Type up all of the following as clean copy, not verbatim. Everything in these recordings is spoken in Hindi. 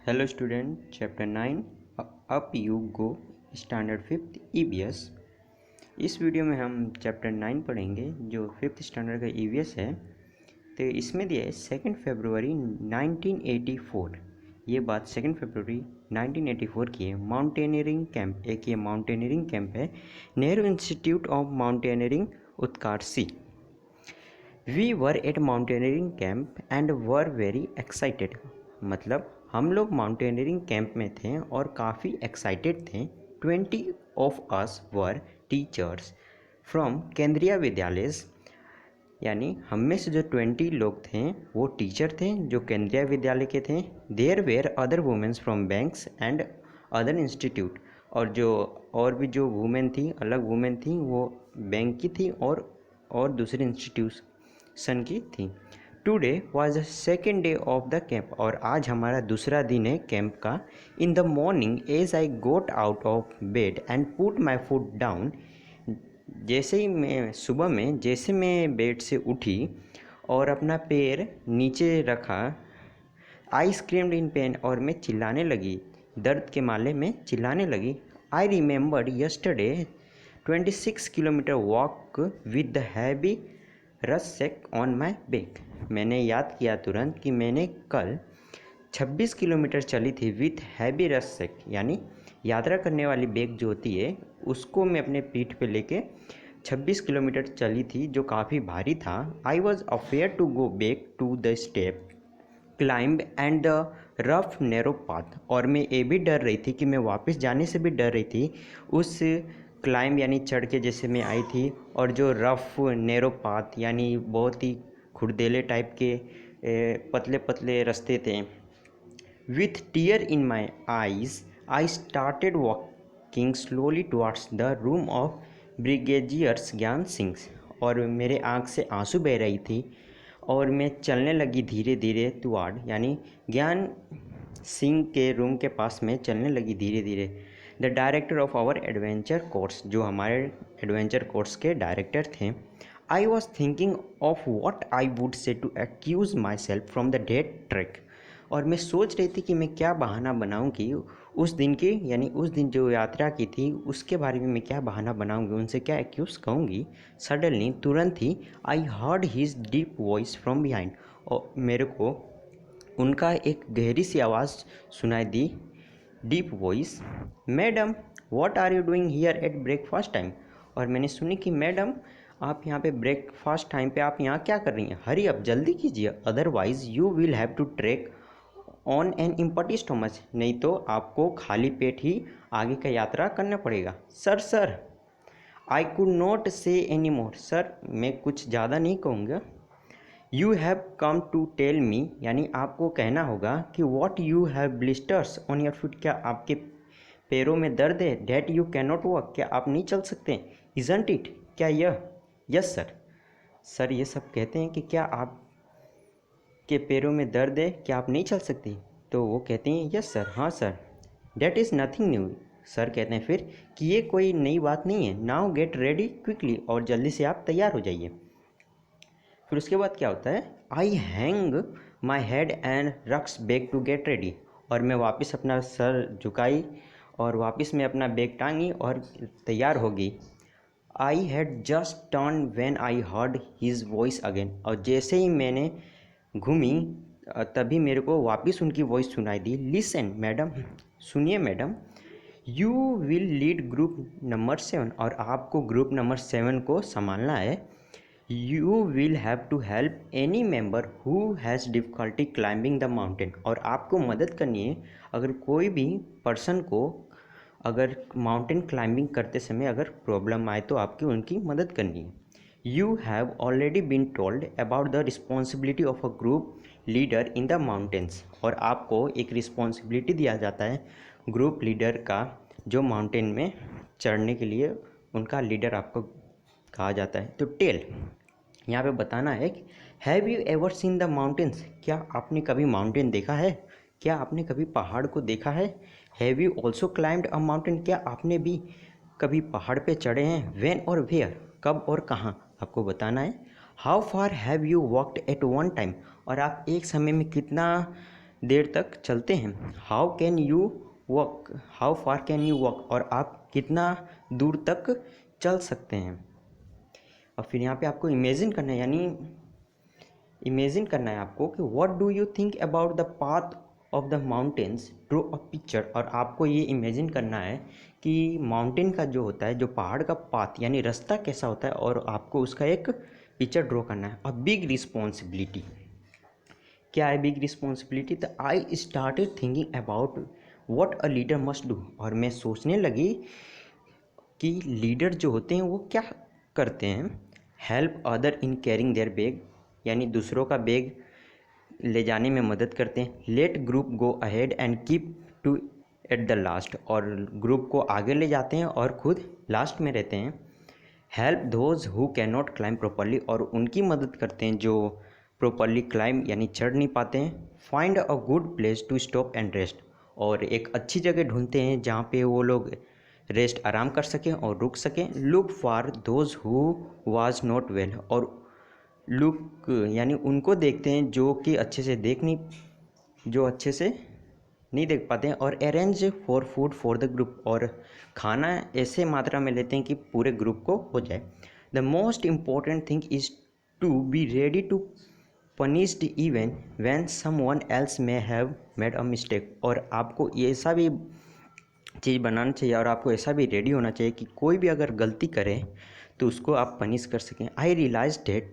Hello student, chapter 9 up you go standard 5th EVS। इस वीडियो में हम चैप्टर 9 पढ़ेंगे जो 5th स्टैंडर्ड का EVS है। तो इसमें दिया है 2 फरवरी 1984। ये बात 2 फरवरी 1984 की है। माउंटेनियरिंग कैंप, एक ये माउंटेनियरिंग कैंप है, Nehru institute of mountaineering Uttarkashi. We were at mountaineering camp and were very excited. मतलब हम लोग माउंटेनियरिंग कैंप में थे और काफ़ी एक्साइटेड थे। 20 of us were teachers from केंद्रीय विद्यालय, यानी हम में से जो 20 लोग थे वो टीचर थे जो केंद्रीय विद्यालय के थे। There were other womens from banks and other institute, और भी जो वुमेन थी, अलग वुमेन थी, वो बैंक की थी और दूसरे इंस्टीट्यूशन की थी। Today was the second day of the camp, और आज हमारा दूसरा दिन है कैंप का। In the morning as I got out of bed and put my foot down, जैसे ही मैं सुबह में जैसे मैं बेड से उठी और अपना पैर नीचे रखा, आई स्क्रीम्ड इन पेन, और मैं चिल्लाने लगी, दर्द के माले में चिल्लाने लगी। I remembered yesterday 26 kilometre walk with the heavy rucksack on my back. मैंने याद किया तुरंत कि मैंने कल 26 किलोमीटर चली थी विथ हैवी रससेक, यानी यात्रा करने वाली बैग जो होती है उसको मैं अपने पीठ पे लेके 26 किलोमीटर चली थी, जो काफ़ी भारी था। I was afraid to go back to the step climb and the rough narrow path, और मैं ये भी डर रही थी कि मैं वापस जाने से भी डर रही थी उस क्लाइंब यानी चढ़ के जैसे मैं आई थी, और जो रफ नैरो पाथ यानी बहुत ही खुरदेले टाइप के पतले पतले रास्ते थे। With tier in my eyes I started walking slowly towards the room of brigadiers ज्ञान सिंह, और मेरे आँख से आंसू बह रही थी और मैं चलने लगी धीरे धीरे टुवार्ड, यानी ज्ञान सिंह के रूम के पास में चलने लगी धीरे धीरे। The director of our adventure course, जो हमारे एडवेंचर कोर्स के डायरेक्टर थे। I was thinking of what I would say to excuse myself from the dead track, और मैं सोच रही थी कि मैं क्या बहाना बनाऊंगी उस दिन की, यानी उस दिन जो यात्रा की थी उसके बारे में मैं क्या बहाना बनाऊंगी, उनसे क्या एक्यूज़ कहूँगी। सडनली, तुरंत ही, I heard his deep voice from behind, और मेरे को उनका एक गहरी सी आवाज़ सुनाई दी, deep voice. Madam, what are you doing here at breakfast time, और मैंने सुनी कि मैडम आप यहाँ पे ब्रेकफास्ट टाइम पे आप यहाँ क्या कर रही हैं, हरी अप, जल्दी कीजिए, otherwise you will have to trek on an empty stomach, नहीं तो आपको खाली पेट ही आगे का यात्रा करना पड़ेगा। Sir, I could not say any more, sir मैं कुछ ज़्यादा नहीं कहूँगा। You have come to tell me, यानी आपको कहना होगा कि what you have blisters on your foot, क्या आपके पैरों में दर्द है। That you can not walk, क्या आप नहीं चल सकते। इजंट इट, क्या यह। यस सर ये सब कहते हैं कि क्या आपके पैरों में दर्द है, क्या आप नहीं चल सकती। तो वो कहते हैं यस सर, हाँ sir. That is nothing new, sir कहते हैं फिर कि ये कोई नई बात नहीं है। नाउ गेट रेडी क्विकली, और जल्दी से आप तैयार हो जाइए। फिर उसके बाद क्या होता है, I hang my head and rucksack to get ready, और मैं वापस अपना सर झुकाई और वापस मैं अपना बैग टांगी और तैयार हो गई। I had just turn when I heard his voice again, और जैसे ही मैंने घूमी तभी मेरे को वापस उनकी वॉइस सुनाई दी। लिसन मैडम, सुनिए madam, you will lead group number 7, और आपको ग्रुप नंबर 7 को संभालना है। You will have to help any member who has difficulty climbing the mountain, और आपको मदद करनी है अगर कोई भी पर्सन को अगर माउंटेन क्लाइंबिंग करते समय अगर प्रॉब्लम आए तो आपकी उनकी मदद करनी है। You have already been told about the responsibility of a group leader in the mountains, और आपको एक रिस्पॉन्सिबिलिटी दिया जाता है ग्रुप लीडर का, जो माउंटेन में चढ़ने के लिए उनका लीडर आपको कहा जाता है। तो टेल यहाँ पे बताना है कि have you ever seen the mountains, क्या आपने कभी माउंटेन देखा है, क्या आपने कभी पहाड़ को देखा है। Have you also climbed a mountain, क्या आपने भी कभी पहाड़ पे चढ़े हैं। व्हेन और वेयर, कब और कहाँ, आपको बताना है। How far have you walked at one time, और आप एक समय में कितना देर तक चलते हैं। How can you walk, how far can you walk, और आप कितना दूर तक चल सकते हैं। और फिर यहाँ पे आपको इमेजिन करना है, यानी इमेजिन करना है आपको कि what do you think about the path of the mountains, draw a picture. और आपको ये इमेजिन करना है कि माउंटेन का जो होता है, जो पहाड़ का पाथ यानी रास्ता कैसा होता है, और आपको उसका एक पिक्चर ड्रॉ करना है। अ बिग रिस्पॉन्सिबिलिटी, क्या है बिग रिस्पॉन्सिबिलिटी? तो I started thinking about what a leader must do, और मैं सोचने लगी कि लीडर जो होते हैं वो क्या करते हैं। Help other in carrying their bag, यानी दूसरों का बैग ले जाने में मदद करते हैं। Let group go ahead and keep to at the last, और ग्रुप को आगे ले जाते हैं और खुद लास्ट में रहते हैं। Help those who can not climb properly, और उनकी मदद करते हैं जो प्रॉपरली क्लाइंब यानी चढ़ नहीं पाते हैं। Find a good place to stop and rest, और एक अच्छी जगह ढूंढते हैं जहाँ पे वो लोग रेस्ट आराम कर सकें और रुक सकें। Look for those who was not well, और लुक यानी उनको देखते हैं जो कि अच्छे से नहीं देख पाते हैं। और arrange for food for the group, और खाना ऐसे मात्रा में लेते हैं कि पूरे ग्रुप को हो जाए। The most important thing is to be ready to punished even when someone else may have made a mistake, और आपको ये ऐसा भी चीज़ बनाना चाहिए और आपको ऐसा भी रेडी होना चाहिए कि कोई भी अगर गलती करे तो उसको आप पनिश कर सकें। I realise that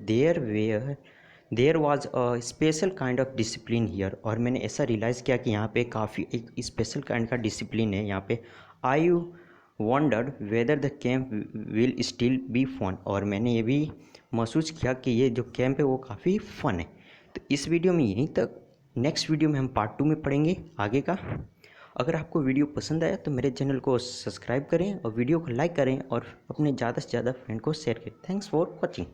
there was a special kind of discipline here, और मैंने ऐसा रियलाइज़ किया कि यहाँ पे काफ़ी एक स्पेशल काइंड का डिसिप्लिन है यहाँ पे। I wondered whether the camp will still be fun, और मैंने ये भी महसूस किया कि ये जो कैंप है वो काफ़ी फ़न है। तो इस वीडियो में यहीं तक, नेक्स्ट वीडियो में हम पार्ट 2 में पढ़ेंगे आगे का। अगर आपको वीडियो पसंद आया तो मेरे चैनल को सब्सक्राइब करें और वीडियो को लाइक करें और अपने ज़्यादा से ज़्यादा फ्रेंड को शेयर करें। Thanks for watching.